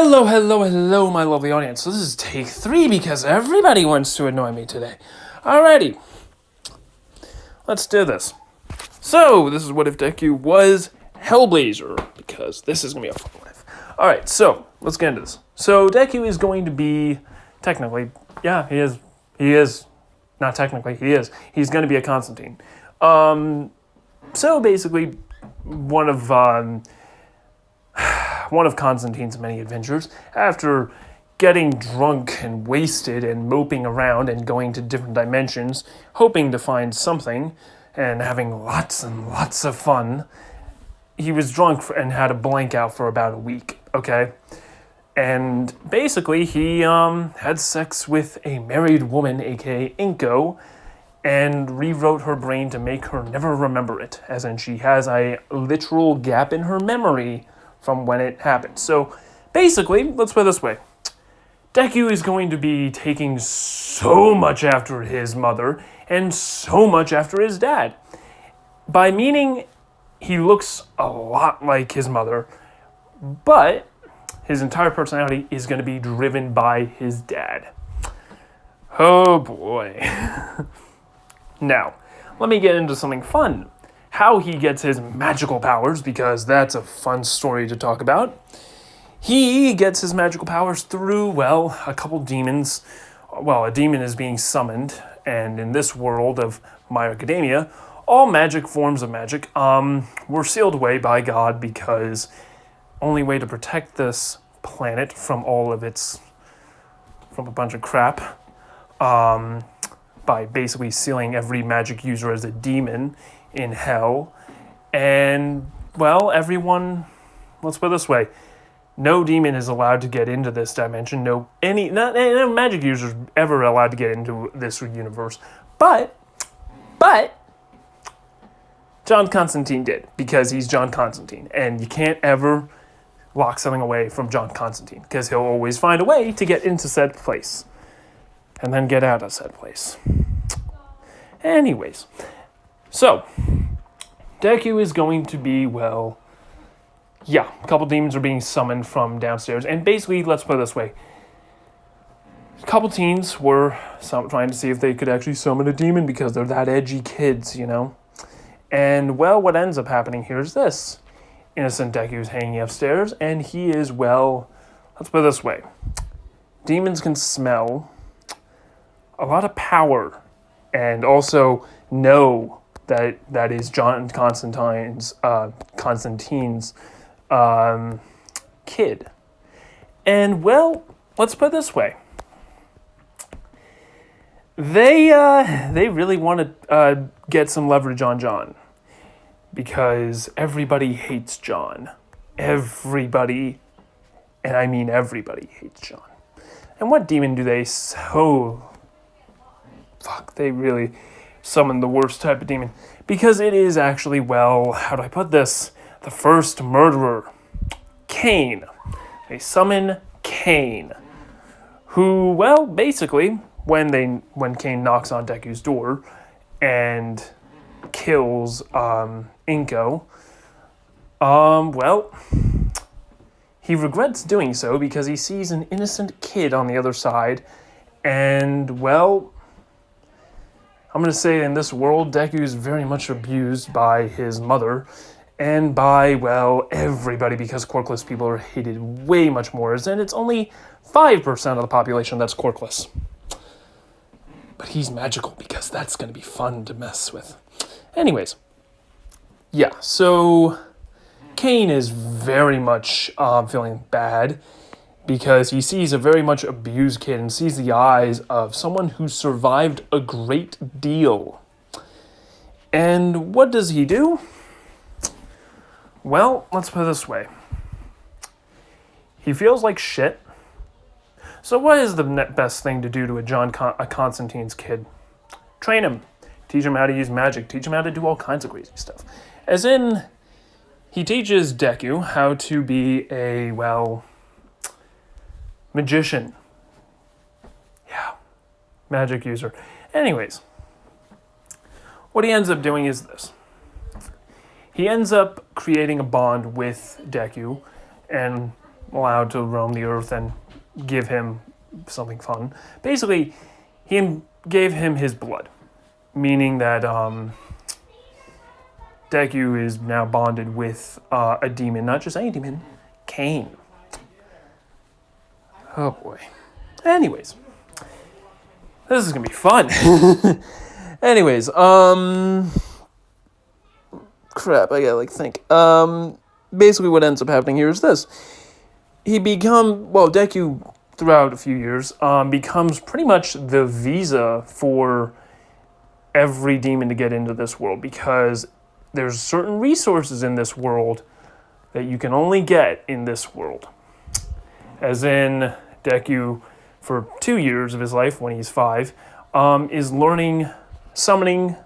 Hello, my lovely audience. So this is take 3 because everybody wants to annoy me today. Alrighty, let's do this. So, this is what if Deku was Hellblazer, because this is going to be a fun life. Alright, so, let's get into this. So, Deku is going to be, technically, yeah, he is, not technically, he is. He's going to be a Constantine. So, basically, one of Constantine's many adventures, after getting drunk and wasted and moping around and going to different dimensions, hoping to find something and having lots and lots of fun, he was drunk and had a blank out for about a week, okay? And basically, he had sex with a married woman, aka Inko, and rewrote her brain to make her never remember it, as in she has a literal gap in her memory from when it happened. So, basically, let's put it this way. Deku is going to be taking so much after his mother and so much after his dad. By meaning, he looks a lot like his mother, but his entire personality is going to be driven by his dad. Oh boy. Now, let me get into something fun. How he gets his magical powers, because that's a fun story to talk about. He gets his magical powers through, well, a couple demons. Well, a demon is being summoned, and in this world of My Academia, all magic forms of magic were sealed away by God, because only way to protect this planet from all of its, from a bunch of crap, by basically sealing every magic user as a demon in hell. And, well, everyone, let's put it this way, no demon is allowed to get into this dimension. No magic users ever allowed to get into this universe. But John Constantine did, because he's John Constantine, and you can't ever lock something away from John Constantine, because he'll always find a way to get into said place and then get out of said place. Anyways, so Deku is going to be, well, yeah, a couple demons are being summoned from downstairs. And basically, let's put it this way. A couple teens were trying to see if they could actually summon a demon, because they're that edgy kids, you know? And, well, what ends up happening here is this. Innocent Deku's hanging upstairs, and he is, well, let's put it this way. Demons can smell a lot of power, and also know that is John Constantine's kid. And, well, let's put it this way. They really want to get some leverage on John, because everybody hates John. Everybody, and I mean everybody, hates John. And what demon do they they really summon the worst type of demon, because it is actually, well, how do I put this? The first murderer, Cain. They summon Cain, who, well, basically, when Cain knocks on Deku's door and kills Inko, well, he regrets doing so because he sees an innocent kid on the other side, and, well, I'm going to say in this world, Deku is very much abused by his mother and by, well, everybody, because quirkless people are hated way much more, and it's only 5% of the population that's quirkless. But he's magical, because that's going to be fun to mess with. Anyways, yeah, so Cain is very much feeling bad, because he sees a very much abused kid and sees the eyes of someone who survived a great deal. And what does he do? Well, let's put it this way. He feels like shit. So what is the best thing to do to a Constantine's kid? Train him. Teach him how to use magic. Teach him how to do all kinds of crazy stuff. As in, he teaches Deku how to be a, well, magician. Yeah. Magic user. Anyways, what he ends up doing is this. He ends up creating a bond with Deku and allowed to roam the earth and give him something fun. Basically, he gave him his blood, meaning that Deku is now bonded with a demon, not just any demon, Cain. Oh boy. Anyways, this is gonna be fun. Anyways, crap, I gotta think. Basically what ends up happening here is this. Deku, throughout a few years, becomes pretty much the visa for every demon to get into this world, because there's certain resources in this world that you can only get in this world. As in, Deku, for 2 years of his life, when he's 5, is learning summoning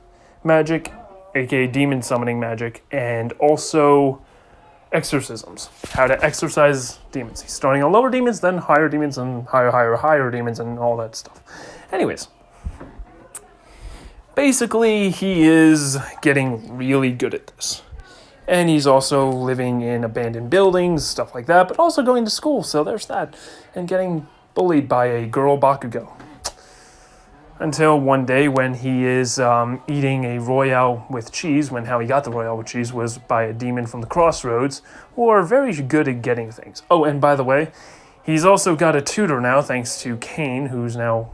magic, aka demon summoning magic, and also exorcisms, how to exorcise demons. He's starting on lower demons, then higher demons, and higher demons, and all that stuff. Anyways, basically, he is getting really good at this. And he's also living in abandoned buildings, stuff like that, but also going to school, so there's that. And getting bullied by a girl Bakugo. Until one day when he is eating a Royale with cheese, when how he got the Royale with cheese was by a demon from the Crossroads, who are very good at getting things. Oh, and by the way, he's also got a tutor now, thanks to Cain, who's now,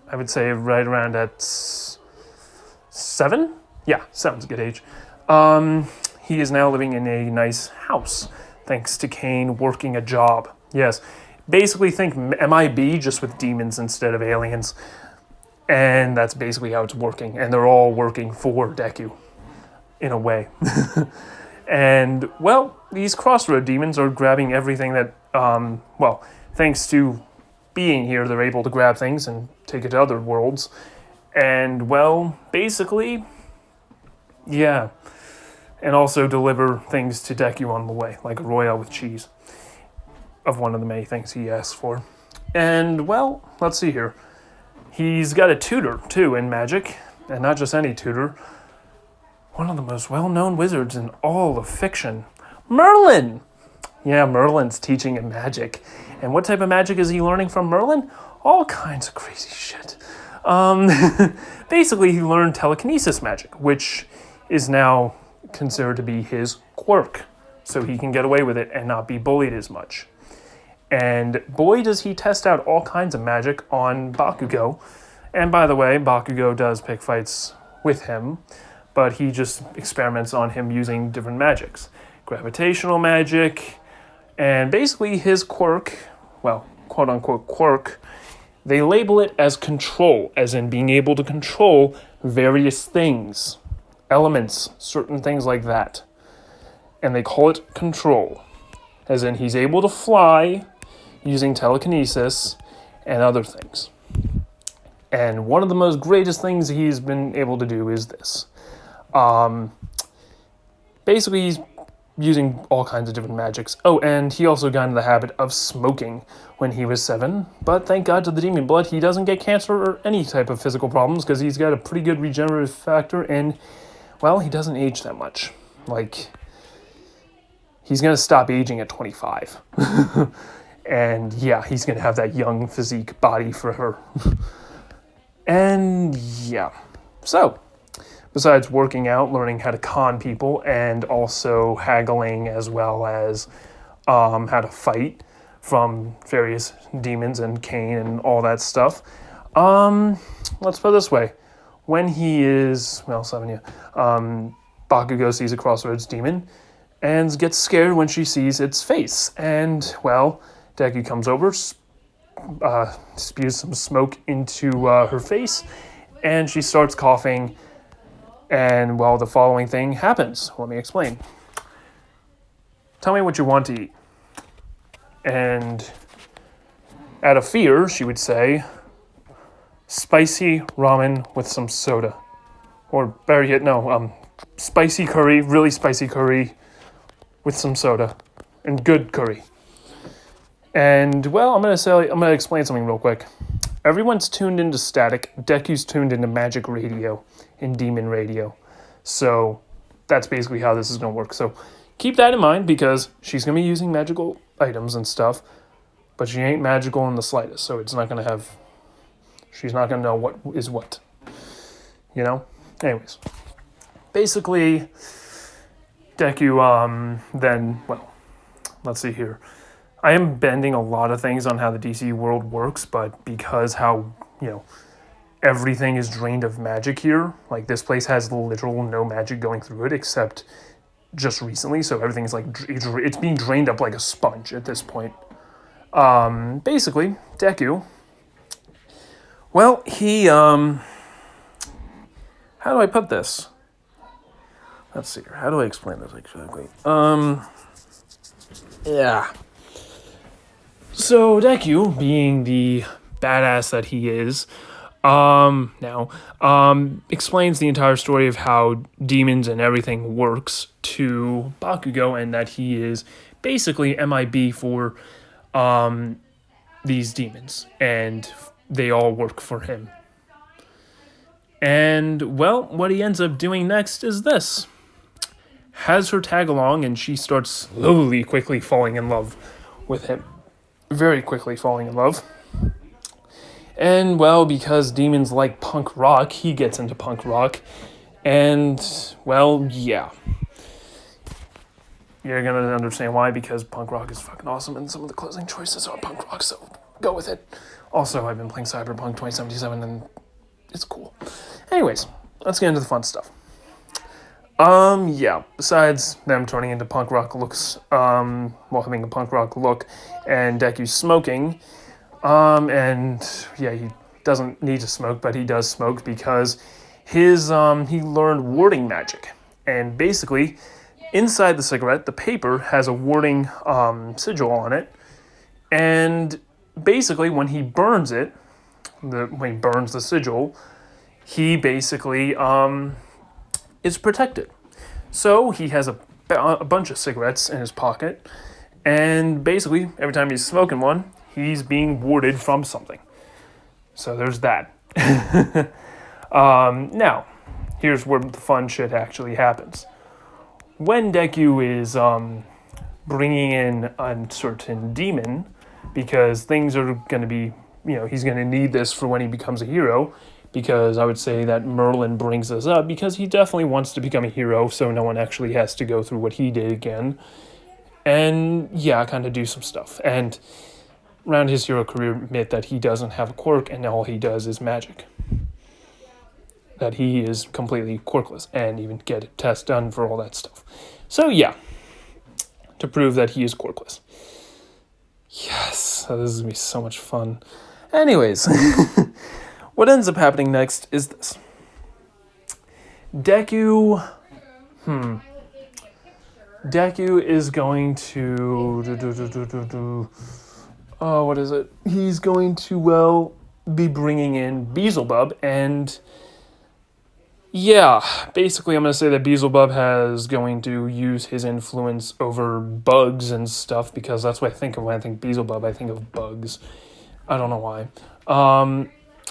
I would say, right around at 7? Yeah, 7's a good age. He is now living in a nice house, thanks to Cain working a job. Yes, basically think MIB just with demons instead of aliens. And that's basically how it's working. And they're all working for Deku, in a way. And, well, these Crossroad demons are grabbing everything that, thanks to being here, they're able to grab things and take it to other worlds. And, well, basically, yeah. And also deliver things to Deku on the way, like a Royale with cheese, of one of the many things he asks for. And, well, let's see here. He's got a tutor, too, in magic, and not just any tutor. One of the most well-known wizards in all of fiction, Merlin! Yeah, Merlin's teaching him magic. And what type of magic is he learning from Merlin? All kinds of crazy shit. Basically, he learned telekinesis magic, which is now considered to be his quirk, so he can get away with it and not be bullied as much. And boy, does he test out all kinds of magic on Bakugo. And by the way, Bakugo does pick fights with him, but he just experiments on him using different magics. Gravitational magic, and basically his quirk, well, quote-unquote quirk, they label it as control, as in being able to control various things, elements, certain things like that. And they call it control, as in he's able to fly using telekinesis and other things. And one of the most greatest things he's been able to do is this. Basically, he's using all kinds of different magics. Oh, and he also got into the habit of smoking when he was 7. But thank God to the demon blood, he doesn't get cancer or any type of physical problems because he's got a pretty good regenerative factor and, well, he doesn't age that much. Like, he's going to stop aging at 25. And yeah, he's going to have that young physique body for her. And yeah. So, besides working out, learning how to con people, and also haggling as well as how to fight from various demons and Cain and all that stuff. Let's put it this way. When he is, 7, yeah, Bakugo sees a Crossroads demon and gets scared when she sees its face. And, well, Deku comes over, spews some smoke into her face, and she starts coughing. And, well, the following thing happens. Let me explain. Tell me what you want to eat. And out of fear, she would say, spicy ramen with some soda. Or better yet, spicy curry, really spicy curry with some soda. And good curry. And, well, I'm going to explain something real quick. Everyone's tuned into static. Deku's tuned into magic radio and demon radio. So that's basically how this is going to work. So keep that in mind because she's going to be using magical items and stuff, but she ain't magical in the slightest, so it's not going to have... She's not going to know what is what. You know? Anyways. Basically, Deku, then, well, let's see here. I am bending a lot of things on how the DC world works, but because how, everything is drained of magic here, like this place has literal no magic going through it, except just recently, so everything is like, it's being drained up like a sponge at this point. Basically, Deku, well, he, how do I put this? Let's see here. How do I explain this exactly? Yeah. So Deku, being the badass that he is, explains the entire story of how demons and everything works to Bakugo, and that he is basically MIB for these demons, and they all work for him. And, well, what he ends up doing next is this. Has her tag along, and she starts slowly, quickly falling in love with him. Very quickly falling in love. And, well, because demons like punk rock, he gets into punk rock. And, well, yeah. You're going to understand why, because punk rock is fucking awesome, and some of the closing choices are punk rock, so go with it. Also, I've been playing Cyberpunk 2077, and it's cool. Anyways, let's get into the fun stuff. Besides them turning into punk rock looks, having a punk rock look, and Deku smoking, he doesn't need to smoke, but he does smoke because he learned warding magic. And basically, inside the cigarette, the paper has a warding, sigil on it, and basically when he burns it, when he burns the sigil, he basically, is protected. So he has a bunch of cigarettes in his pocket, and basically every time he's smoking one, he's being warded from something. So there's that. Now, here's where the fun shit actually happens. When Deku is bringing in a certain demon, because things are going to be, he's going to need this for when he becomes a hero, because I would say that Merlin brings this up because he definitely wants to become a hero, so no one actually has to go through what he did again. And, kind of do some stuff. And around his hero career, admit that he doesn't have a quirk, and all he does is magic. That he is completely quirkless, and even get a test done for all that stuff. So, to prove that he is quirkless. Yes, this is going to be so much fun. Anyways... What ends up happening next is this. Deku is going to... what is it? He's going to, be bringing in Beelzebub, and... basically I'm going to say that Beelzebub is going to use his influence over bugs and stuff, because that's what I think of when I think Beelzebub. I think of bugs. I don't know why.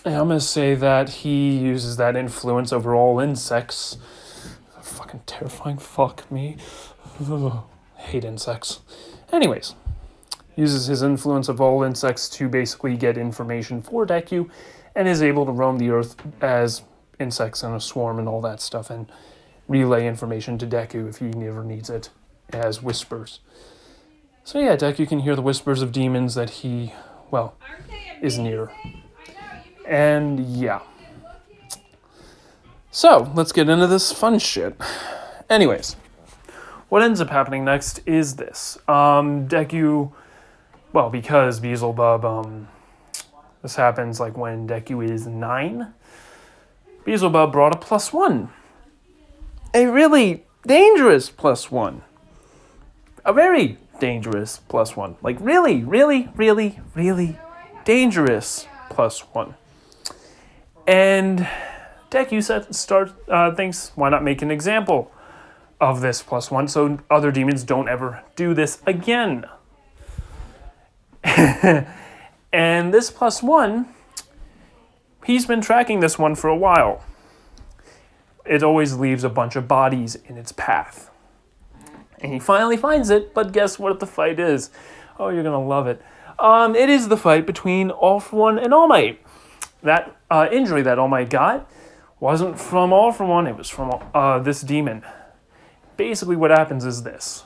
And I'm going to say that he uses that influence over all insects. Fucking terrifying. Fuck me. Ugh, hate insects. Anyways, uses his influence of all insects to basically get information for Deku, and is able to roam the earth as insects in a swarm and all that stuff, and relay information to Deku if he ever needs it as whispers. So Deku can hear the whispers of demons that he, is near. And so let's get into this fun shit. Anyways, what ends up happening next is this. Deku, because Beelzebub, this happens like when Deku is 9. Beelzebub brought a +1. A really dangerous +1. A very dangerous +1. Like really, really, really, really dangerous +1. And Deku thinks, why not make an example of this +1 so other demons don't ever do this again? And this +1, he's been tracking this one for a while. It always leaves a bunch of bodies in its path. And he finally finds it, but guess what the fight is? Oh, you're going to love it. It is the fight between All For One and All Might. That injury that All Might got wasn't from All For One, it was from this demon. Basically what happens is this.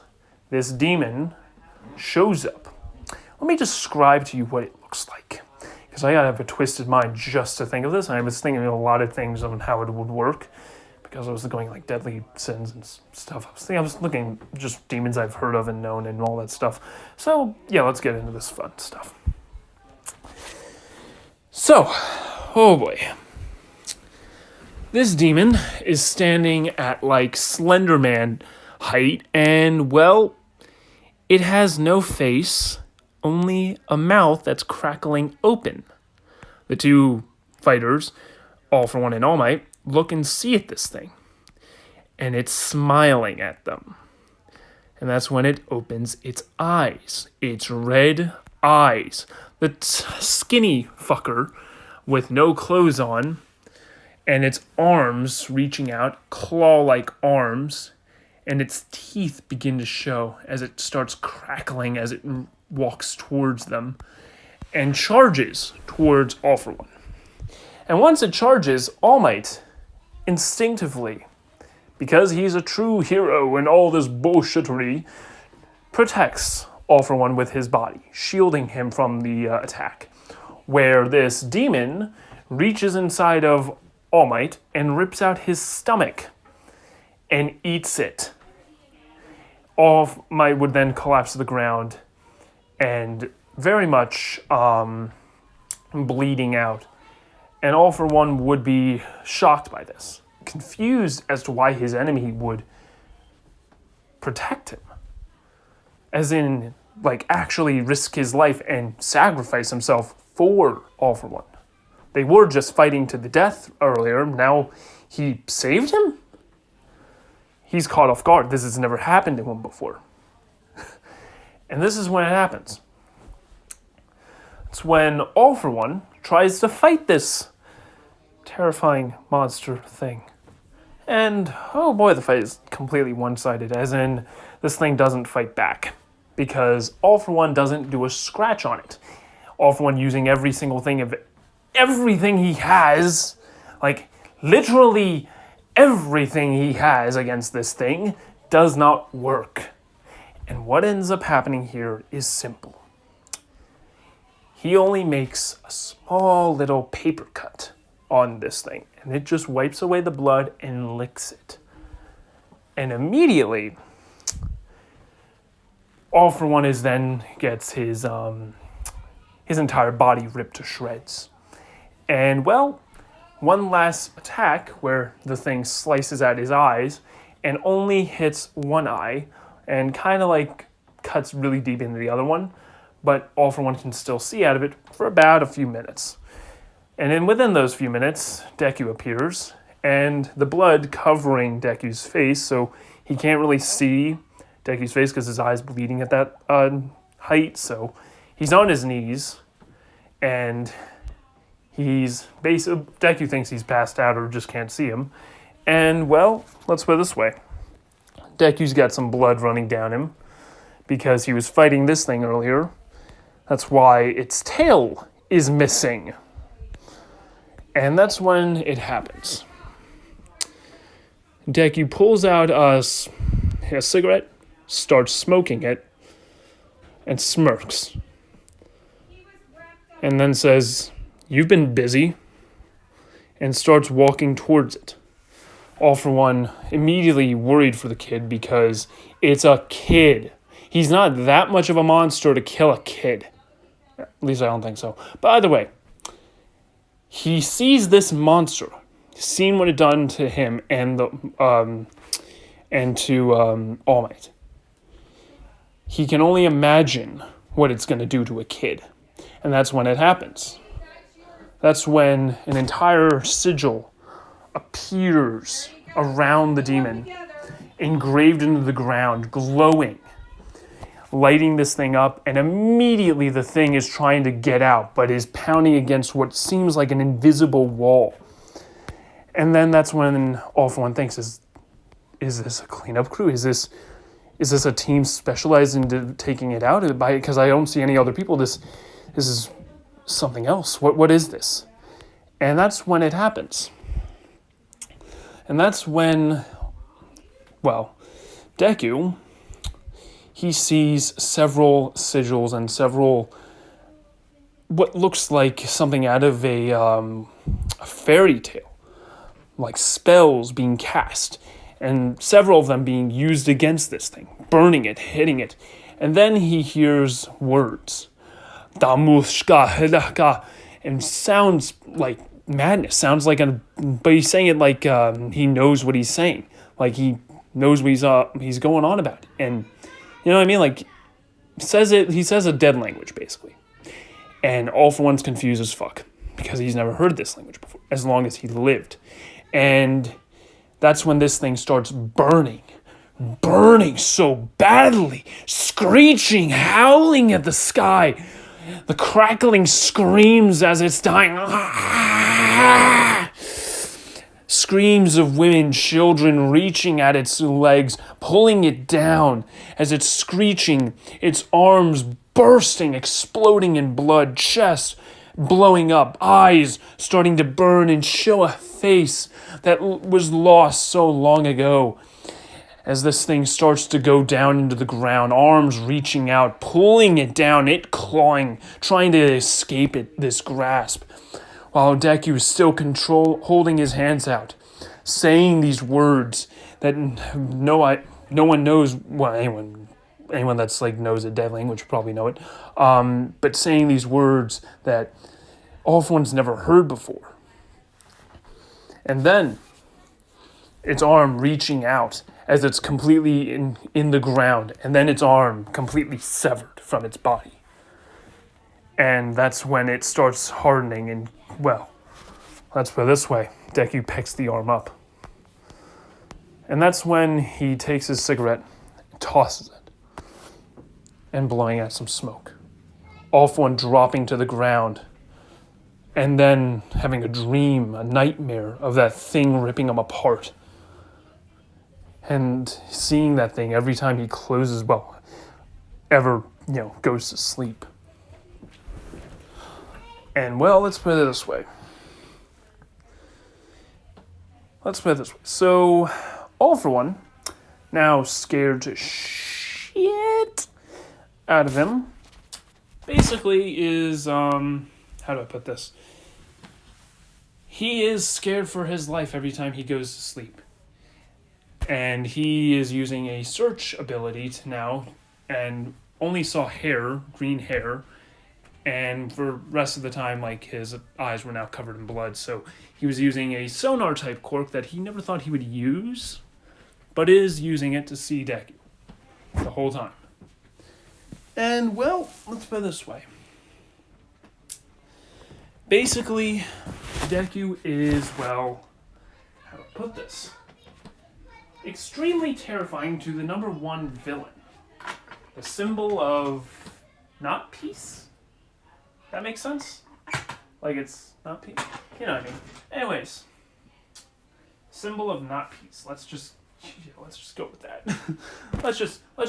This demon shows up. Let me describe to you what it looks like. Because I gotta have a twisted mind just to think of this. And I was thinking of a lot of things on how it would work. Because I was going like deadly sins and stuff. I was looking just demons I've heard of and known and all that stuff. So yeah, let's get into this fun stuff. So, oh boy. This demon is standing at like Slender Man height, and well, it has no face, only a mouth that's crackling open. The two fighters, All For One and All Might, look and see at this thing, and it's smiling at them. And that's when it opens its eyes, its red eyes. The skinny fucker with no clothes on, and its arms reaching out, claw-like arms, and its teeth begin to show as it starts crackling as it walks towards them and charges towards All For One. And once it charges, All Might instinctively, because he's a true hero in all this bullshittery, protects All For One with his body, shielding him from the attack. Where this demon reaches inside of All Might and rips out his stomach and eats it. All Might would then collapse to the ground and very much bleeding out. And All For One would be shocked by this, confused as to why his enemy would protect him. As in, like, actually risk his life and sacrifice himself for All For One. They were just fighting to the death earlier. Now he saved him? He's caught off guard. This has never happened to him before. And this is when it happens. It's when All For One tries to fight this terrifying monster thing. And, oh boy, the fight is completely one-sided, as in, this thing doesn't fight back. Because All For One doesn't do a scratch on it. All For One using every single thing of everything he has, like, literally everything he has against this thing, does not work. And what ends up happening here is simple. He only makes a small little paper cut on this thing, and it just wipes away the blood and licks it. And immediately, All For One gets his entire body ripped to shreds. And well, one last attack where the thing slices at his eyes and only hits one eye and kind of like cuts really deep into the other one, but All For One can still see out of it for about a few minutes. And then within those few minutes, Deku appears, and the blood covering Deku's face, so he can't really see Deku's face because his eye's bleeding at that height, so he's on his knees, and Deku thinks he's passed out or just can't see him. And, well, let's put it this way. Deku's got some blood running down him because he was fighting this thing earlier. That's why its tail is missing. And that's when it happens. Deku pulls out a cigarette, starts smoking it, and smirks. And then says, "You've been busy," and starts walking towards it. All For One immediately worried for the kid because it's a kid. He's not that much of a monster to kill a kid. At least I don't think so. But either way, he sees this monster, seen what it done to him and to All Might. He can only imagine what it's going to do to a kid. And that's when it happens. That's when an entire sigil appears around the demon, engraved into the ground, glowing, lighting this thing up, and immediately the thing is trying to get out, but is pounding against what seems like an invisible wall. And then that's when All For One thinks, is this a cleanup crew? Is Is this a team specialized in taking it out? Because I don't see any other people. This is something else. What is this? And that's when it happens. And that's when, well, Deku, he sees several sigils and several, what looks like something out of a fairy tale, like spells being cast, and several of them being used against this thing, burning it, hitting it. And then he hears words, Damushka, and sounds like madness. Sounds like but he's saying it like he knows what he's saying, like he knows what he's going on about. And you know what I mean? Like he says a dead language basically. And All For One's confused as fuck because he's never heard this language before, as long as he lived. And that's when this thing starts burning so badly, screeching, howling at the sky. The crackling screams as it's dying. Screams of women, children reaching at its legs, pulling it down as it's screeching, its arms bursting, exploding in blood, chest blowing up, eyes starting to burn and show a face that was lost so long ago. As this thing starts to go down into the ground, arms reaching out, pulling it down, it clawing, trying to escape this grasp, while Deku is still holding his hands out, saying these words that no one knows. Well, anyone that's like knows a dead language probably know it. But saying these words that All For One's never heard before. And then its arm reaching out as it's completely in the ground, and then its arm completely severed from its body. And that's when it starts hardening, and, well, let's put it this way, Deku picks the arm up. And that's when he takes his cigarette, tosses it, and blowing out some smoke. All For One dropping to the ground, and then having a dream, a nightmare of that thing ripping him apart. And seeing that thing every time he closes, goes to sleep. And, well, let's put it this way. So, All For One, now scared to shit out of him, basically is, how do I put this? He is scared for his life every time he goes to sleep. And he is using a search ability to now, and only saw green hair, and for the rest of the time, like, his eyes were now covered in blood, so he was using a sonar-type quirk that he never thought he would use, but is using it to see Deku the whole time. And, well, let's put it this way. Basically, Deku is, well, how do I put this? Extremely terrifying to the number one villain. The symbol of not peace? That makes sense? Like it's not peace. You know what I mean. Anyways. Symbol of not peace. Let's just go with that. let's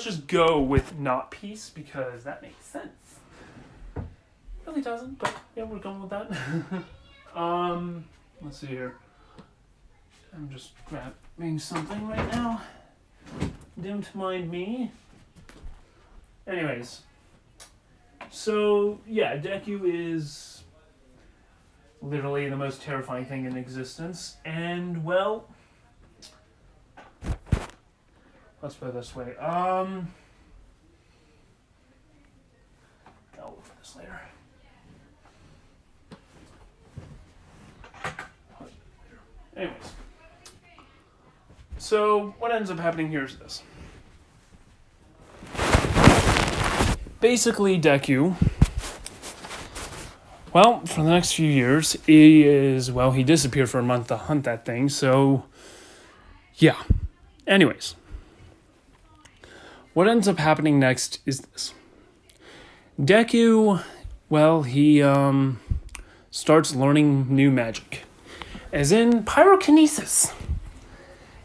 just go with not peace because that makes sense. Really doesn't, but yeah, we're going with that. Let's see here. I'm just grabbing something right now. Don't mind me. Anyways. So, yeah, Deku is literally the most terrifying thing in existence. And, well, let's put it this way. I'll look for this later. Anyways. So, what ends up happening here is this. Basically, Deku, well, for the next few years, he disappeared for a month to hunt that thing, so, yeah. Anyways, what ends up happening next is this. Deku, well, he, starts learning new magic, as in pyrokinesis.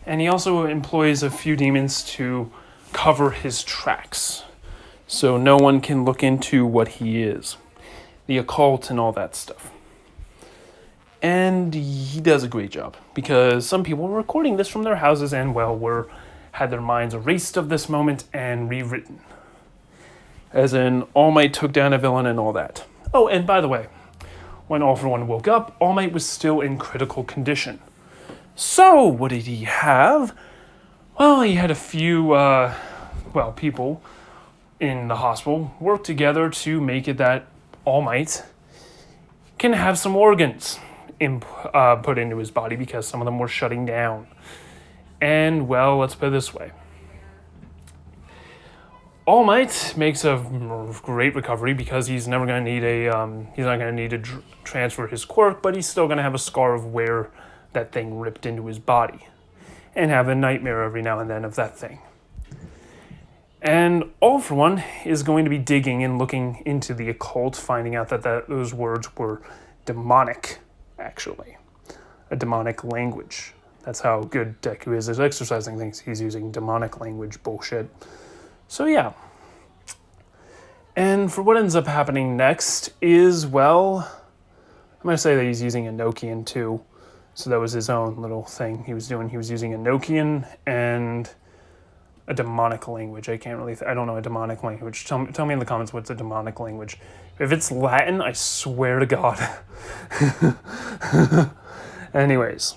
And he also employs a few demons to cover his tracks so no one can look into what he is, the occult and all that stuff. And he does a great job because some people were recording this from their houses and, well, had their minds erased of this moment and rewritten. As in, All Might took down a villain and all that. Oh, and by the way, when All for One woke up, All Might was still in critical condition. So, what did he have? Well, he had a few, people in the hospital work together to make it that All Might can have some organs put into his body because some of them were shutting down. And, well, let's put it this way. All Might makes a great recovery because he's never going to need he's not going to need to transfer his quirk, but he's still going to have a scar of where that thing ripped into his body and have a nightmare every now and then of that thing. And All for One is going to be digging and looking into the occult, finding out that those words were demonic, actually. A demonic language. That's how good Deku is at exercising things. He's using demonic language bullshit. So yeah. And for what ends up happening next is, well, I'm going to say that he's using a Nokian too. So that was his own little thing he was doing. He was using a Nokian and a demonic language. I don't know a demonic language. Tell me in the comments what's a demonic language. If it's Latin, I swear to God. Anyways.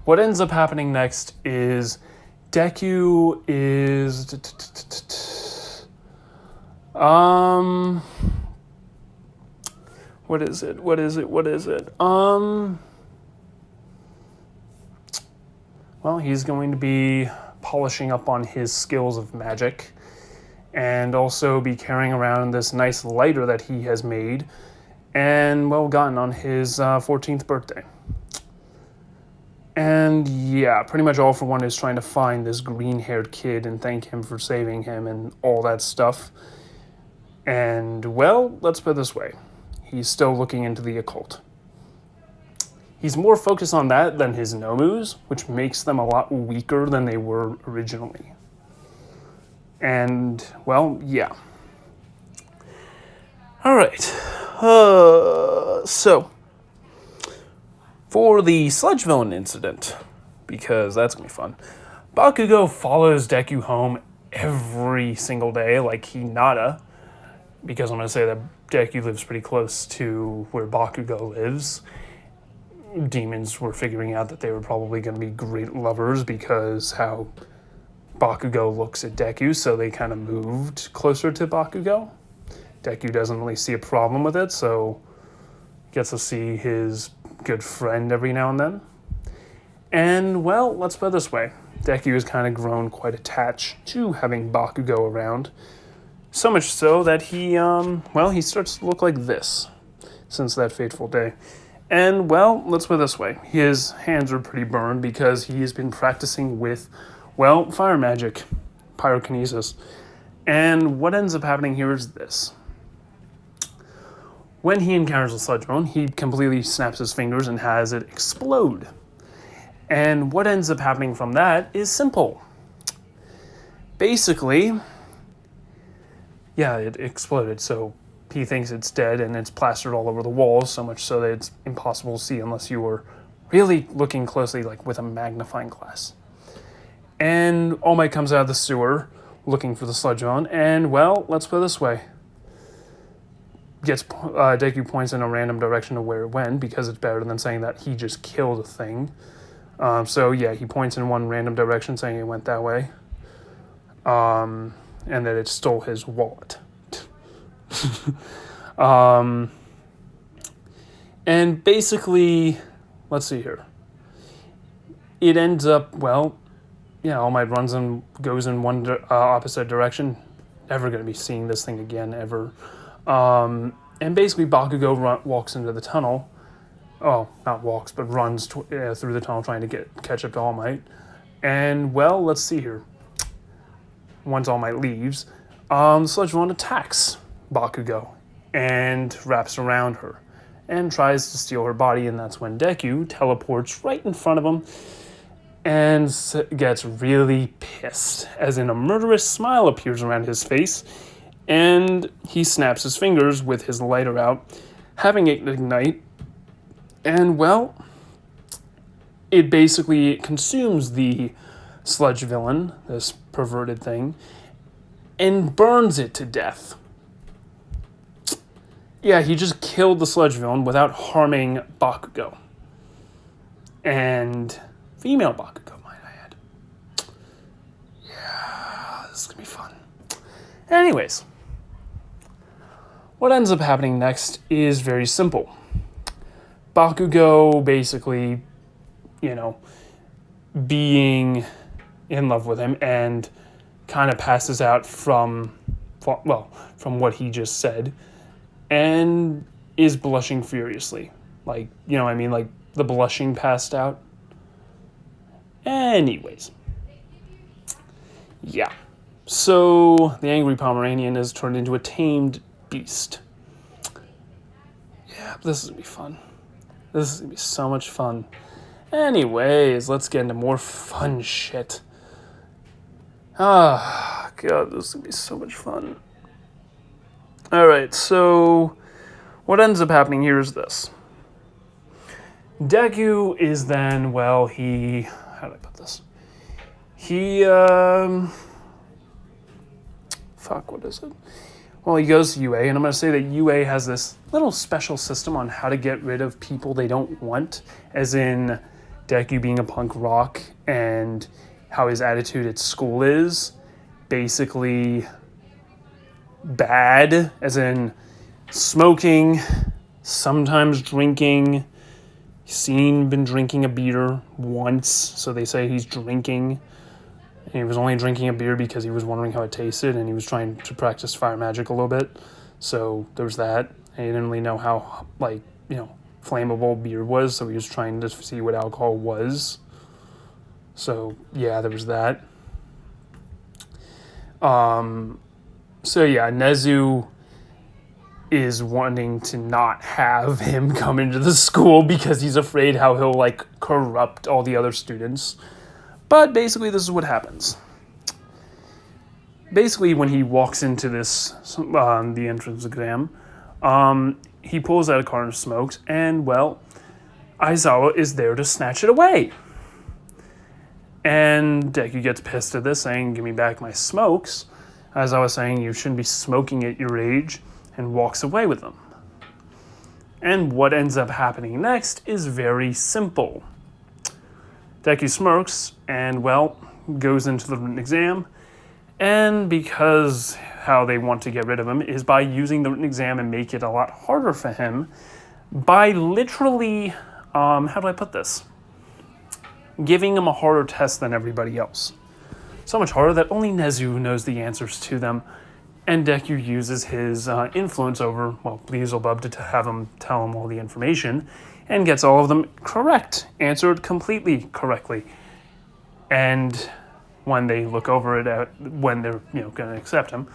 What ends up happening next is Deku is... What is it? Well, he's going to be polishing up on his skills of magic and also be carrying around this nice lighter that he has made and, well, gotten on his 14th birthday. And yeah, pretty much All for One is trying to find this green-haired kid and thank him for saving him and all that stuff. And, well, let's put it this way. He's still looking into the occult. He's more focused on that than his Nomus, which makes them a lot weaker than they were originally. And, well, yeah. All right. So, for the sludge villain incident, because that's going to be fun, Bakugo follows Deku home every single day like Hinata, because I'm going to say that Deku lives pretty close to where Bakugo lives. Demons were figuring out that they were probably going to be great lovers because how Bakugo looks at Deku, so they kind of moved closer to Bakugo. Deku doesn't really see a problem with it, so gets to see his good friend every now and then. And, well, let's put it this way. Deku has kind of grown quite attached to having Bakugo around. So much so that he starts to look like this since that fateful day. And, well, let's put it this way. His hands are pretty burned because he has been practicing with, well, fire magic, pyrokinesis. And what ends up happening here is this. When he encounters a sludge villain, he completely snaps his fingers and has it explode. And what ends up happening from that is simple. Basically, yeah, it exploded, so he thinks it's dead and it's plastered all over the walls, so much so that it's impossible to see unless you were really looking closely, like with a magnifying glass. And All Might comes out of the sewer looking for the sludge villain, and, well, let's put it this way. Deku points in a random direction of where it went because it's better than saying that he just killed a thing. So yeah, he points in one random direction saying it went that way. And that it stole his wallet. And basically, let's see here. It ends up, well, yeah, All Might goes in one opposite direction. Never going to be seeing this thing again, ever. And basically Bakugo walks into the tunnel. Oh, not walks, but runs through the tunnel trying to catch up to All Might. And, well, let's see here. Once All Might leaves, the sludge villain attacks Bakugo and wraps around her and tries to steal her body, and that's when Deku teleports right in front of him and gets really pissed, as in a murderous smile appears around his face, and he snaps his fingers with his lighter out, having it ignite, and well, it basically consumes the sludge villain, this perverted thing, and burns it to death. Yeah, he just killed the sludge villain without harming Bakugo. And female Bakugo, might I add. Yeah, this is going to be fun. Anyways, what ends up happening next is very simple. Bakugo basically, being in love with him and kind of passes out from what he just said and is blushing furiously. Like, like the blushing passed out. Anyways. Yeah. So the angry Pomeranian is turned into a tamed beast. Yeah, this is going to be fun. This is going to be so much fun. Anyways, let's get into more fun shit. Ah, God, this is going to be so much fun. Alright, so what ends up happening here is this. Deku is then, how do I put this? What is it? Well, he goes to UA, and I'm going to say that UA has this little special system on how to get rid of people they don't want, as in Deku being a punk rock and how his attitude at school is basically bad, as in smoking, sometimes drinking. Been drinking a beer once, so they say he's drinking. And he was only drinking a beer because he was wondering how it tasted, and he was trying to practice fire magic a little bit. So there was that. And he didn't really know how, flammable beer was, so he was trying to see what alcohol was. So, yeah, there was that. Nezu is wanting to not have him come into the school because he's afraid how he'll, corrupt all the other students. But basically, this is what happens. Basically, when he walks into this, the entrance exam, he pulls out a carton of smokes, and, Aizawa is there to snatch it away. And Deku gets pissed at this, saying, "Give me back my smokes." Aizawa saying, "You shouldn't be smoking at your age," and walks away with them. And what ends up happening next is very simple. Deku smirks and, goes into the written exam. And because how they want to get rid of him is by using the written exam and make it a lot harder for him by literally, how do I put this? Giving him a harder test than everybody else. So much harder that only Nezu knows the answers to them. And Deku uses his influence over, Beelzebub to have him tell him all the information, and gets all of them correct, answered completely correctly. And when they look over it, when they're going to accept him,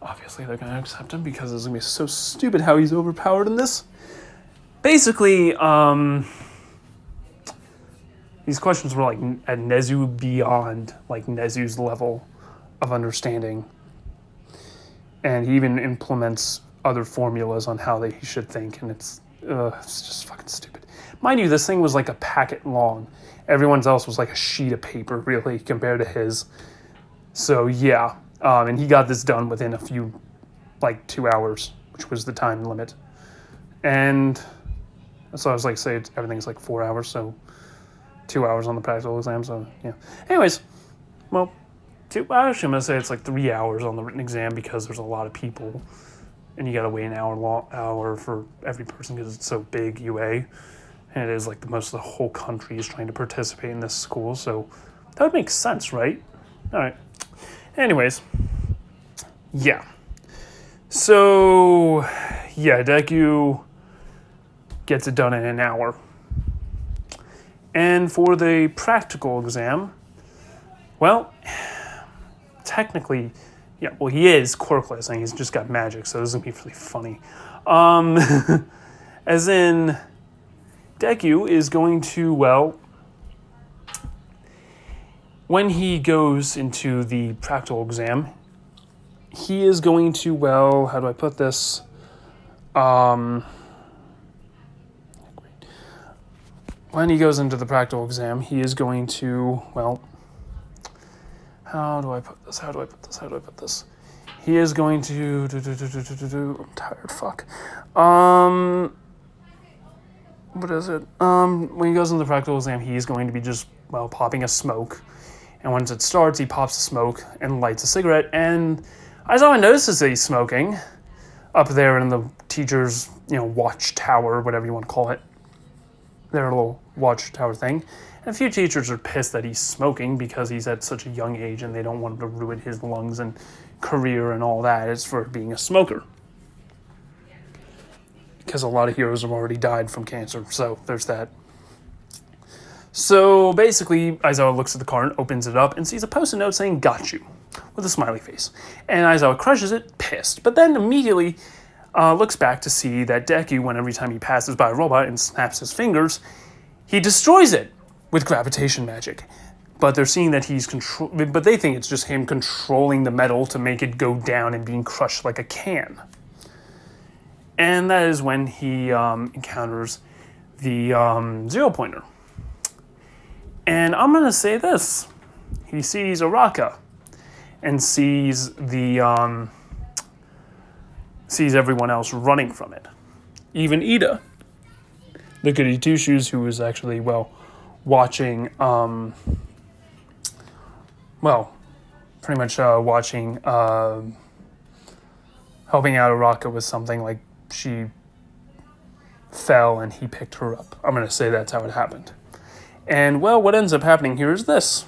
obviously they're going to accept him because it's going to be so stupid how he's overpowered in this. Basically, these questions were at Nezu beyond Nezu's level of understanding. And he even implements other formulas on how he should think, and it's just fucking stupid. Mind you, this thing was a packet long. Everyone's else was a sheet of paper, really, compared to his. So, yeah. And he got this done within a few, 2 hours, which was the time limit. And so I was say everything's 4 hours, so 2 hours on the practical exam, so, yeah. Anyways, actually, I'm going to say it's 3 hours on the written exam because there's a lot of people, and you got to wait an hour for every person because it's so big, UA. And it is most of the whole country is trying to participate in this school, so that would make sense, right? All right. Anyways, yeah. So, yeah, Deku gets it done in an hour. And for the practical exam, technically, he is quirkless, and he's just got magic, so this is going to be really funny. As in, Deku is going to, when he goes into the practical exam, he is going to, well, how do I put this? When he goes into the practical exam, he is going to, well, how do I put this? He is going to, I'm tired, fuck. What is it? When he goes into the practical exam, he is going to be just, well, popping a smoke. And once it starts, he pops the smoke and lights a cigarette. And Aizawa notices that he's smoking up there in the teacher's, watchtower, whatever you want to call it. Their little watchtower thing. And a few teachers are pissed that he's smoking because he's at such a young age and they don't want him to ruin his lungs and career and all that. It's for being a smoker. Because a lot of heroes have already died from cancer, so there's that. So basically, Aizawa looks at the card, opens it up, and sees a post-it note saying, "Got you," with a smiley face. And Aizawa crushes it, pissed. But then immediately looks back to see that Deku, when every time he passes by a robot and snaps his fingers, he destroys it with gravitation magic. But they're seeing that he's but they think it's just him controlling the metal to make it go down and being crushed like a can. And that is when he encounters the 0-pointer. And I'm going to say this. He sees Araka and sees sees everyone else running from it. Even Ida, the goody two-shoes, who was actually, watching, pretty much watching, helping out Araka with something, like she fell and he picked her up. I'm going to say that's how it happened. And, what ends up happening here is this.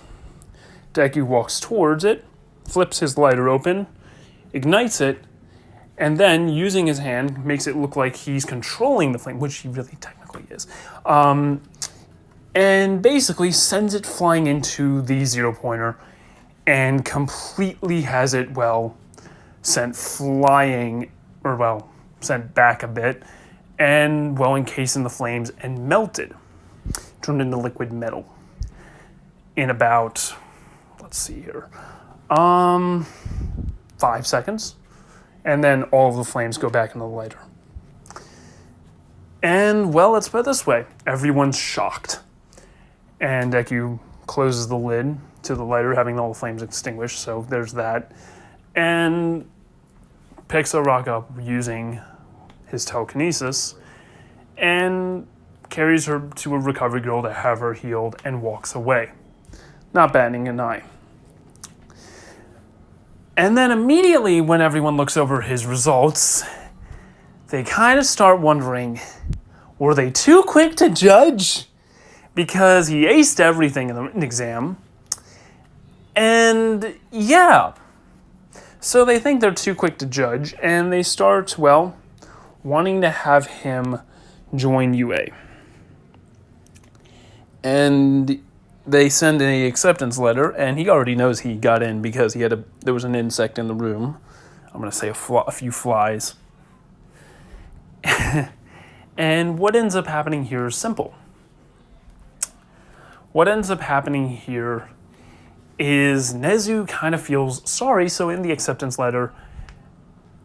Deku walks towards it, flips his lighter open, ignites it, and then, using his hand, makes it look like he's controlling the flame, which he really technically is. And basically sends it flying into the 0-pointer and completely has it, sent flying, or, sent back a bit, and, encased in the flames and melted. Turned into liquid metal in about, 5 seconds. And then all of the flames go back in the lighter. And, let's put it this way. Everyone's shocked. And Deku closes the lid to the lighter, having all the flames extinguished, so there's that. And picks Araka up using his telekinesis and carries her to a recovery girl to have her healed and walks away, not batting an eye. And then immediately when everyone looks over his results, they kind of start wondering, were they too quick to judge? Because he aced everything in the written exam. And so they think they're too quick to judge, and they start, wanting to have him join UA. And they send an acceptance letter, and he already knows he got in because there was an insect in the room. I'm going to say a few flies. And what ends up happening here is simple. What ends up happening here is Nezu kind of feels sorry, so in the acceptance letter,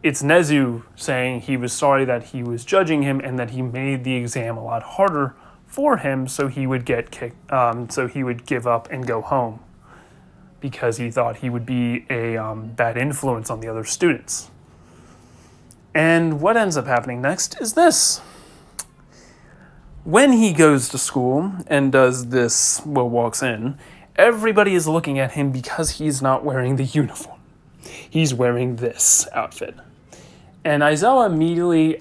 it's Nezu saying he was sorry that he was judging him and that he made the exam a lot harder for him, so he would get kicked. So he would give up and go home because he thought he would be a bad influence on the other students. And what ends up happening next is this. When he goes to school and does this, walks in, everybody is looking at him because he's not wearing the uniform. He's wearing this outfit. And Aizawa immediately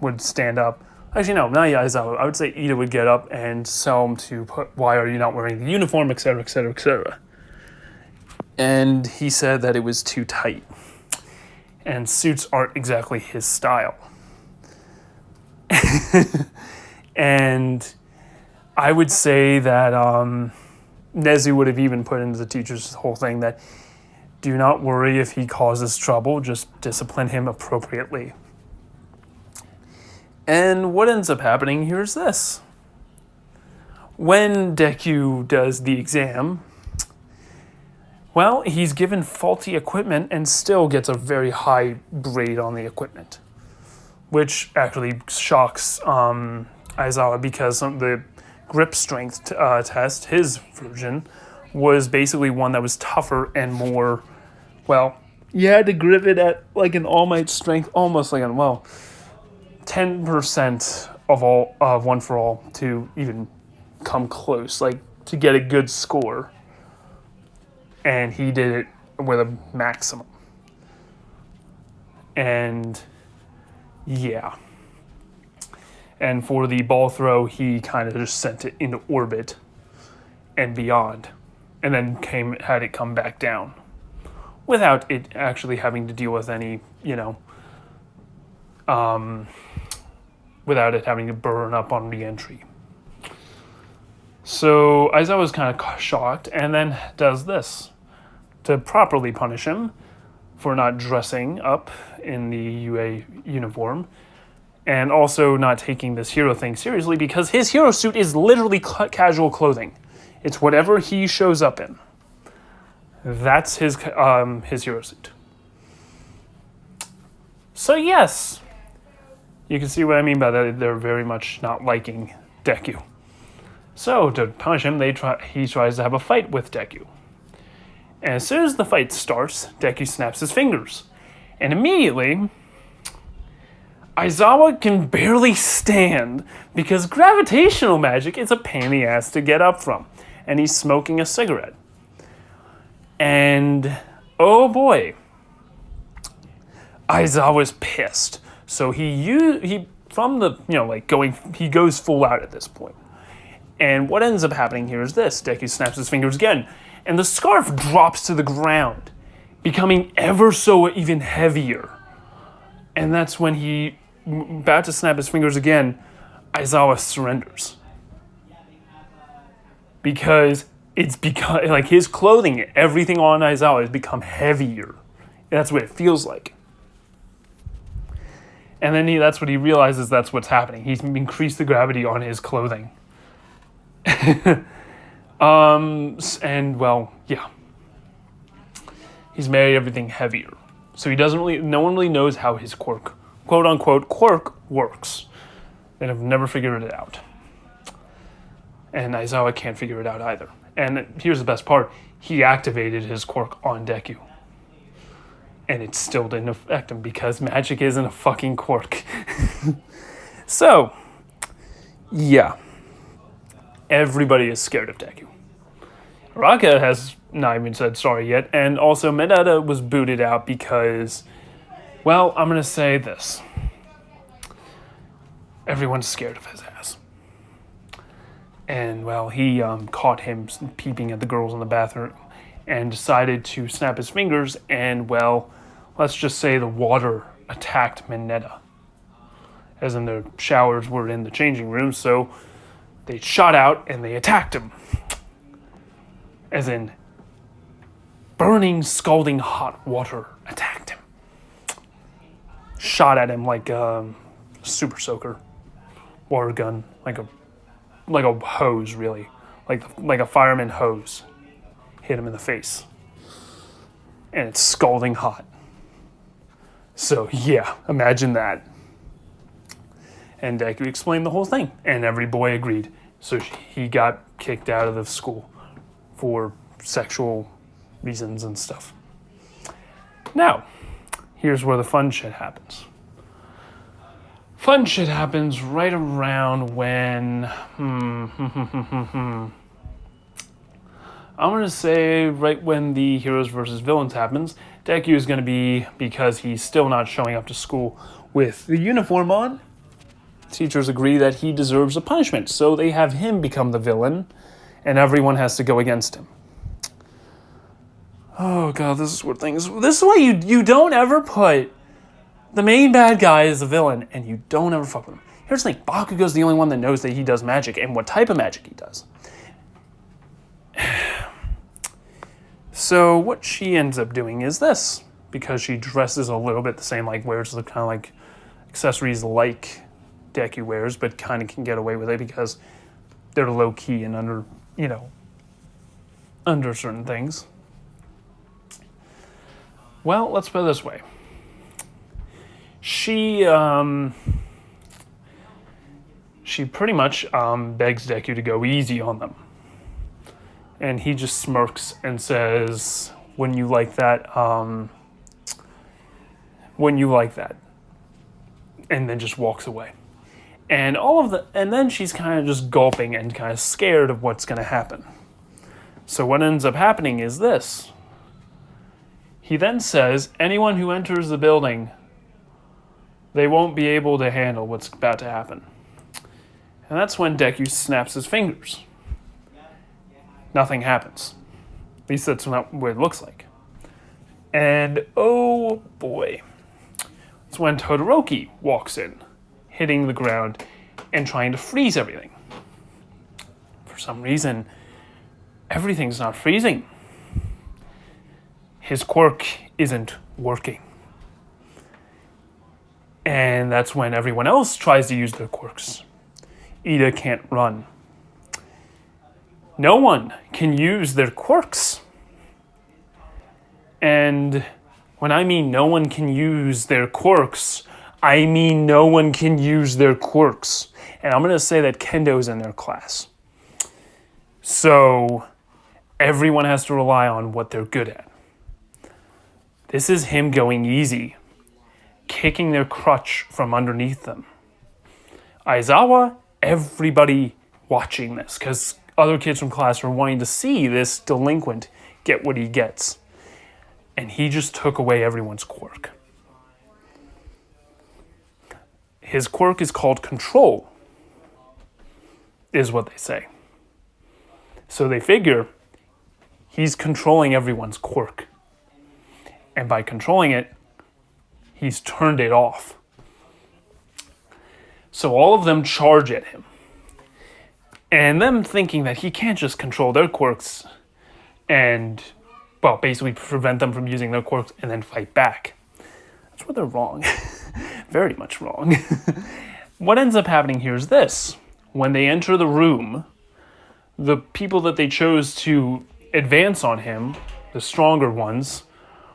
would stand up. Actually, no, not Aizawa. I would say Ida would get up and tell him to put, why are you not wearing the uniform, etc., etc., etc. And he said that it was too tight. And suits aren't exactly his style. And I would say that Nezu would have even put into the teacher's whole thing that do not worry if he causes trouble, just discipline him appropriately. And what ends up happening here is this. When Deku does the exam, Well, he's given faulty equipment and still gets a very high grade on the equipment, which actually shocks Aizawa because the grip strength test, his version, was basically one that was tougher and more, well, you had to grip it at like an All Might strength, almost like 10% of One for All to even come close, like to get a good score. And he did it with a maximum. And yeah. And for the ball throw, he kind of just sent it into orbit and beyond. And then had it come back down. Without it actually having to deal with any, without it having to burn up on re-entry. So Aizawa was kind of shocked and then does this. To properly punish him for not dressing up in the UA uniform and also not taking this hero thing seriously because his hero suit is literally casual clothing. It's whatever he shows up in. That's his hero suit. So yes, you can see what I mean by that. They're very much not liking Deku. So to punish him, he tries to have a fight with Deku. And as soon as the fight starts, Deku snaps his fingers. And immediately, Aizawa can barely stand because gravitational magic is a pain in the ass to get up from. And he's smoking a cigarette. And, oh boy, Aizawa's pissed. So he goes full out at this point. And what ends up happening here is this. Deku snaps his fingers again. And the scarf drops to the ground, becoming ever so even heavier. And that's when he, about to snap his fingers again, Aizawa surrenders. Because like his clothing, everything on Aizawa has become heavier. That's what it feels like. And then that's what he realizes that's what's happening. He's increased the gravity on his clothing. And well, yeah. He's made everything heavier. So no one really knows how his quirk, quote unquote, quirk works. They have never figured it out. And Aizawa can't figure it out either. And here's the best part. He activated his quirk on Deku. And it still didn't affect him because magic isn't a fucking quirk. So, yeah. Everybody is scared of Deku. Raka has not even said sorry yet, and also Mineta was booted out because, well, I'm going to say this. Everyone's scared of his ass. And, well, he caught him peeping at the girls in the bathroom and decided to snap his fingers, and, well, let's just say the water attacked Mineta. As in the showers were in the changing room, so they shot out and they attacked him. As in, burning, scalding hot water attacked him. Shot at him like a super soaker. Water gun. Like a hose, really. Like a fireman hose. Hit him in the face. And it's scalding hot. So, yeah, imagine that. And Deku explained the whole thing. And every boy agreed. So he got kicked out of the school for sexual reasons and stuff. Now, here's where the fun shit happens. Fun shit happens right around when... I'm going to say right when the heroes versus villains happens. Deku is going to be, because he's still not showing up to school with the uniform on, teachers agree that he deserves a punishment. So they have him become the villain, and everyone has to go against him. Oh god, this is why you don't ever put the main bad guy as the villain, and you don't ever fuck with him. Here's the thing, Bakugo's the only one that knows that he does magic, and what type of magic he does. So what she ends up doing is this, because she dresses a little bit the same, like wears the kind of like accessories like Deku wears, but kind of can get away with it because they're low key and under certain things. Well, let's put it this way. She pretty much begs Deku to go easy on them. And he just smirks and says, wouldn't you like that? Wouldn't you like that? And then just walks away. And then she's kind of just gulping and kind of scared of what's going to happen. So what ends up happening is this. He then says, anyone who enters the building, they won't be able to handle what's about to happen. And that's when Deku snaps his fingers. Nothing happens. At least that's not what it looks like. And oh boy. It's when Todoroki walks in, hitting the ground and trying to freeze everything. For some reason, everything's not freezing. His quirk isn't working. And that's when everyone else tries to use their quirks. Ida can't run. No one can use their quirks. And when I mean no one can use their quirks, I mean no one can use their quirks. And I'm going to say that Kendo's in their class. So everyone has to rely on what they're good at. This is him going easy, kicking their crutch from underneath them. Aizawa, everybody watching this, because other kids from class were wanting to see this delinquent get what he gets. And he just took away everyone's quirk. His quirk is called control, is what they say. So they figure he's controlling everyone's quirk. And by controlling it, he's turned it off. So all of them charge at him. And them thinking that he can't just control their quirks and, well, basically prevent them from using their quirks and then fight back. That's where they're wrong. Very much wrong. What ends up happening here is this. When they enter the room, the people that they chose to advance on him, the stronger ones,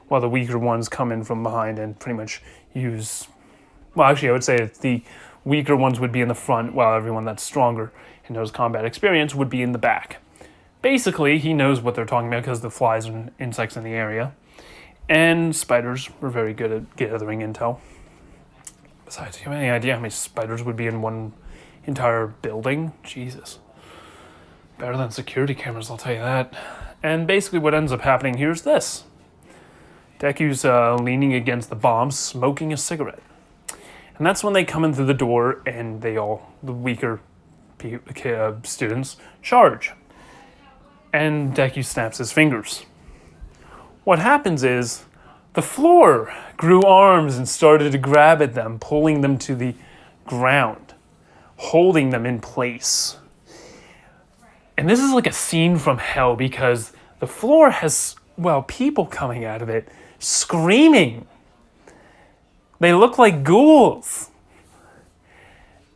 while the weaker ones come in from behind and pretty much use... Well, actually, I would say the weaker ones would be in the front, while everyone that's stronger and knows combat experience would be in the back. Basically, he knows what they're talking about because the flies and insects in the area. And spiders were very good at gathering intel. Besides, do you have any idea how many spiders would be in one entire building? Jesus. Better than security cameras, I'll tell you that. And basically what ends up happening here is this. Deku's leaning against the bomb, smoking a cigarette. And that's when they come in through the door and the weaker students, charge. And Deku snaps his fingers. What happens is the floor grew arms and started to grab at them, pulling them to the ground, holding them in place. And this is like a scene from hell because the floor has, people coming out of it, screaming. They look like ghouls.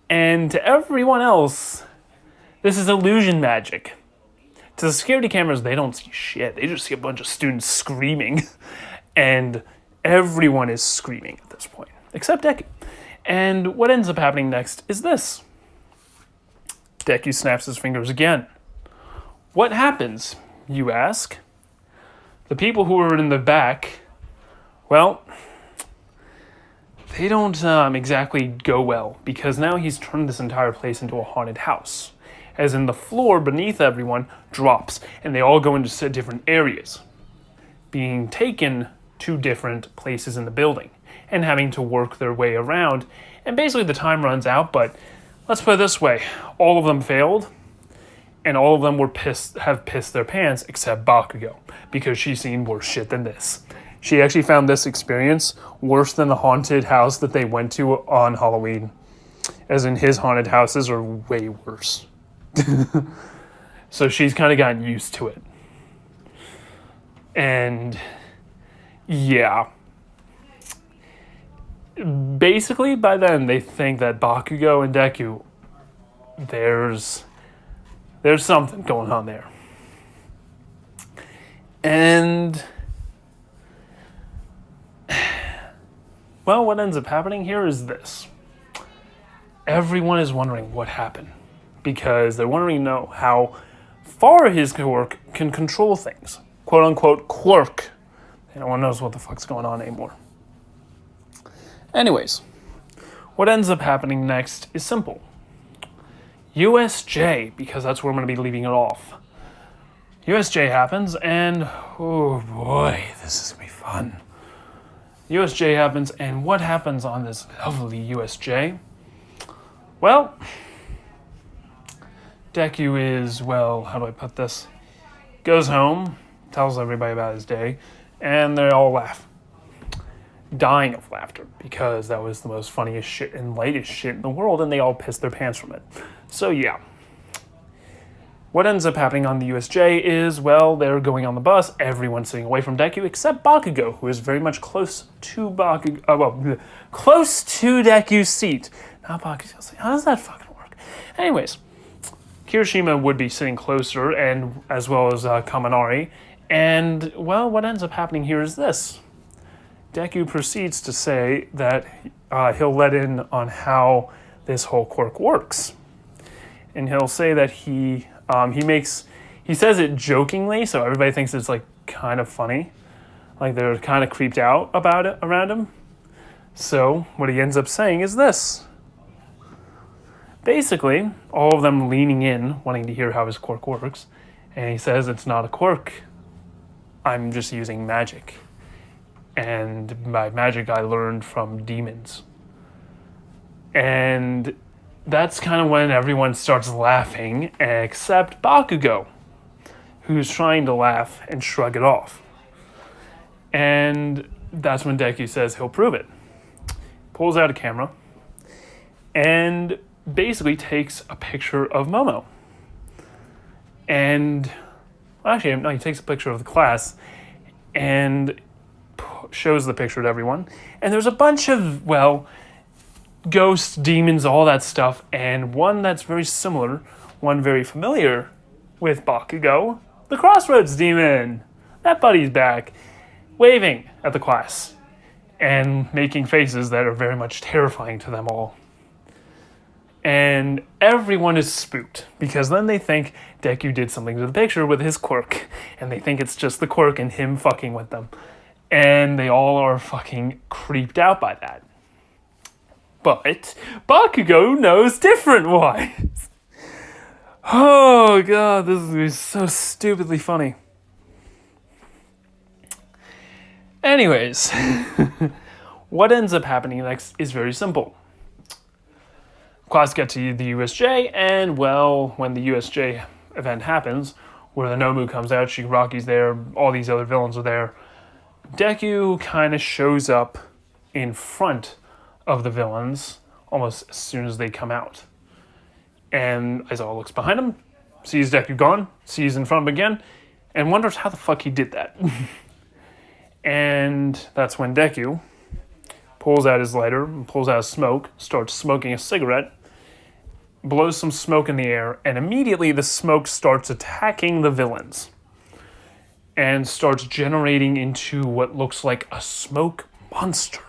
And to everyone else, this is illusion magic. To the security cameras, they don't see shit. They just see a bunch of students screaming. And everyone is screaming at this point, except Deku. And what ends up happening next is this. Deku snaps his fingers again. What happens, you ask? The people who are in the back, they don't exactly go well, because now he's turned this entire place into a haunted house. As in the floor beneath everyone drops, and they all go into different areas, being taken to different places in the building, and having to work their way around. And basically the time runs out, but let's put it this way. All of them failed, and all of them have pissed their pants, except Bakugo, because she's seen worse shit than this. She actually found this experience worse than the haunted house that they went to on Halloween. As in, his haunted houses are way worse. So she's kind of gotten used to it. And yeah. Basically, by then, they think that Bakugo and Deku, there's something going on there. Well, what ends up happening here is this. Everyone is wondering what happened because they're wondering to know how far his quirk can control things. Quote unquote quirk. No one knows what the fuck's going on anymore. Anyways, what ends up happening next is simple. USJ, because that's where I'm going to be leaving it off. USJ happens, and oh boy, this is going to be fun. USJ happens, and what happens on this lovely USJ? Well, Deku is, well, how do I put this? Goes home, tells everybody about his day, and they all laugh. Dying of laughter, because that was the most funniest shit and lightest shit in the world, and they all pissed their pants from it. So yeah. What ends up happening on the USJ is, well, they're going on the bus, everyone's sitting away from Deku, except Bakugo, who is very much close to close to Deku's seat. Not Bakugo's seat. How does that fucking work? Anyways, Kirishima would be sitting closer, and as well as Kaminari, and, well, what ends up happening here is this. Deku proceeds to say that he'll let in on how this whole quirk works. And he'll say that he says it jokingly, so everybody thinks it's like kind of funny. Like they're kind of creeped out about it around him. So what he ends up saying is this. Basically, all of them leaning in, wanting to hear how his quirk works. And he says it's not a quirk. I'm just using magic. And by magic I learned from demons. And that's kind of when everyone starts laughing, except Bakugo, who's trying to laugh and shrug it off. And that's when Deku says he'll prove it. Pulls out a camera and basically takes a picture of Momo. And actually, no, he takes a picture of the class and shows the picture to everyone. And there's a bunch of, well, ghosts, demons, all that stuff, and one that's very similar, one very familiar with Bakugo, the Crossroads Demon. That buddy's back, waving at the class and making faces that are very much terrifying to them all. And everyone is spooked because then they think Deku did something to the picture with his quirk, and they think it's just the quirk and him fucking with them. And they all are fucking creeped out by that. But Bakugo knows different wise. Oh god, this is so stupidly funny. Anyways, what ends up happening next is very simple. Class get to the USJ, and well, when the USJ event happens, where the Nomu comes out, Shigaraki's there, all these other villains are there, Deku kind of shows up in front of the villains almost as soon as they come out. And Aizawa looks behind him, sees Deku gone, sees in front of him again, and wonders how the fuck he did that. And that's when Deku pulls out his lighter, pulls out his smoke, starts smoking a cigarette, blows some smoke in the air, and immediately the smoke starts attacking the villains and starts generating into what looks like a smoke monster.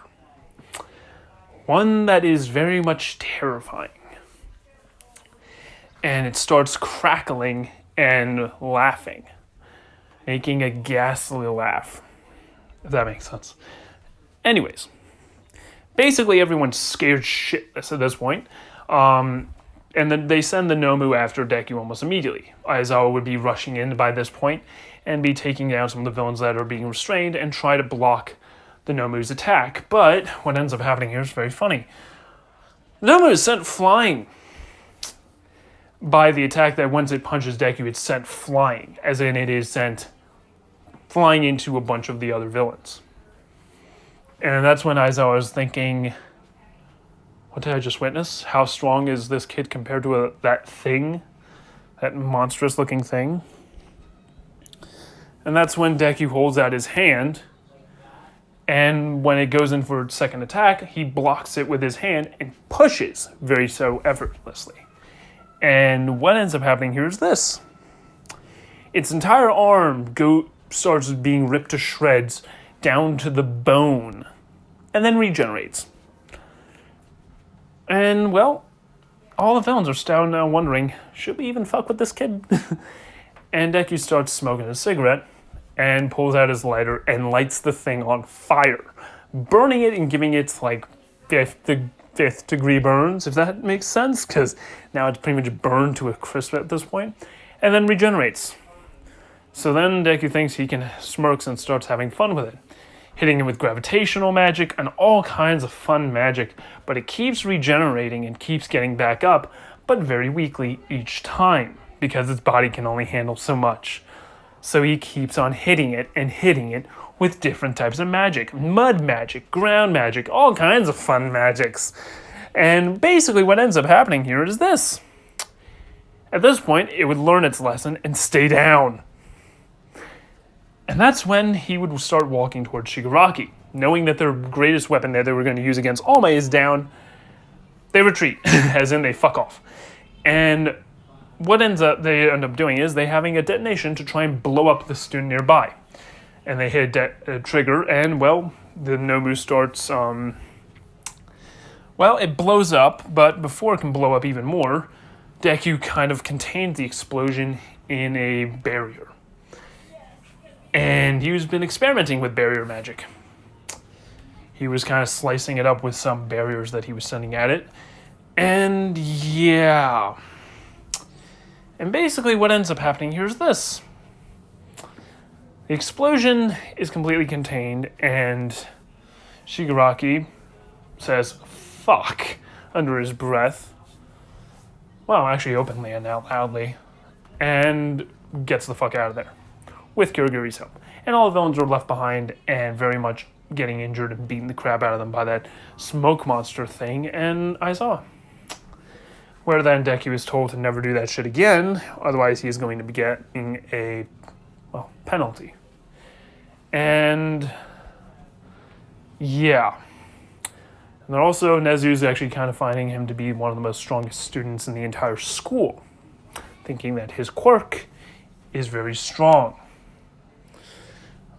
One that is very much terrifying. And it starts crackling and laughing, making a ghastly laugh, if that makes sense. Anyways, basically everyone's scared shitless at this point. And then they send the Nomu after Deku almost immediately. Aizawa would be rushing in by this point and be taking down some of the villains that are being restrained and try to block the Nomu's attack. But what ends up happening here is very funny. The Nomu is sent flying by the attack that once it punches Deku, it's sent flying, as in it is sent flying into a bunch of the other villains. And that's when Aizawa is thinking, what did I just witness? How strong is this kid compared to that thing? That monstrous looking thing? And that's when Deku holds out his hand, and when it goes in for its second attack, he blocks it with his hand and pushes very so effortlessly. And what ends up happening here is this. Its entire arm starts being ripped to shreds down to the bone. and then regenerates. And, well, all the villains are still now wondering, should we even fuck with this kid? And Deku starts smoking a cigarette and pulls out his lighter and lights the thing on fire, burning it and giving it, like, fifth degree burns, if that makes sense, because now it's pretty much burned to a crisp at this point, and then regenerates. So then Deku thinks he can smirks and starts having fun with it, hitting him with gravitational magic and all kinds of fun magic, but it keeps regenerating and keeps getting back up, but very weakly each time, because its body can only handle so much. So he keeps on hitting it with different types of magic. Mud magic, ground magic, all kinds of fun magics. And basically what ends up happening here is this. At this point, it would learn its lesson and stay down. And that's when he would start walking towards Shigaraki. Knowing that their greatest weapon that they were going to use against All Might is down, they retreat, as in they fuck off. And what they end up doing is they having a detonation to try and blow up the student nearby. And they hit a trigger, and, well, the Nomu starts, it blows up, but before it can blow up even more, Deku kind of contains the explosion in a barrier. And he's been experimenting with barrier magic. He was kind of slicing it up with some barriers that he was sending at it. And yeah. And basically what ends up happening here is this. The explosion is completely contained, and Shigaraki says, fuck, under his breath. Well, actually openly and out loudly. And gets the fuck out of there. With Kurogiri's help. And all the villains are left behind and very much getting injured and beating the crap out of them by that smoke monster thing and Aizawa. Where then Deku is told to never do that shit again, otherwise he is going to be getting a, penalty. And yeah. And then also Nezu's actually kind of finding him to be one of the most strongest students in the entire school, thinking that his quirk is very strong.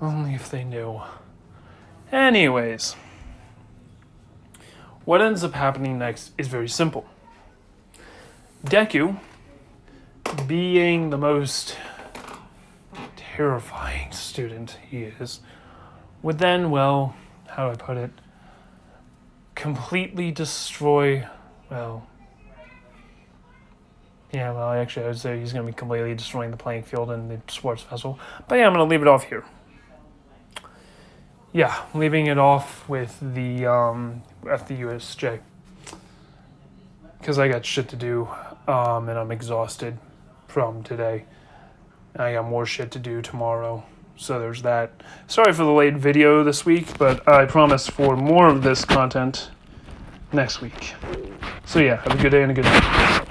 Only if they knew. Anyways, what ends up happening next is very simple. Deku, being the most terrifying student he is, would then, how do I put it, completely destroy, actually I would say he's going to be completely destroying the playing field in the sports festival. But yeah, I'm going to leave it off here. Yeah, leaving it off with the at the USJ. Because I got shit to do, and I'm exhausted from today. And I got more shit to do tomorrow, so there's that. Sorry for the late video this week, but I promise for more of this content next week. So yeah, have a good day and a good night.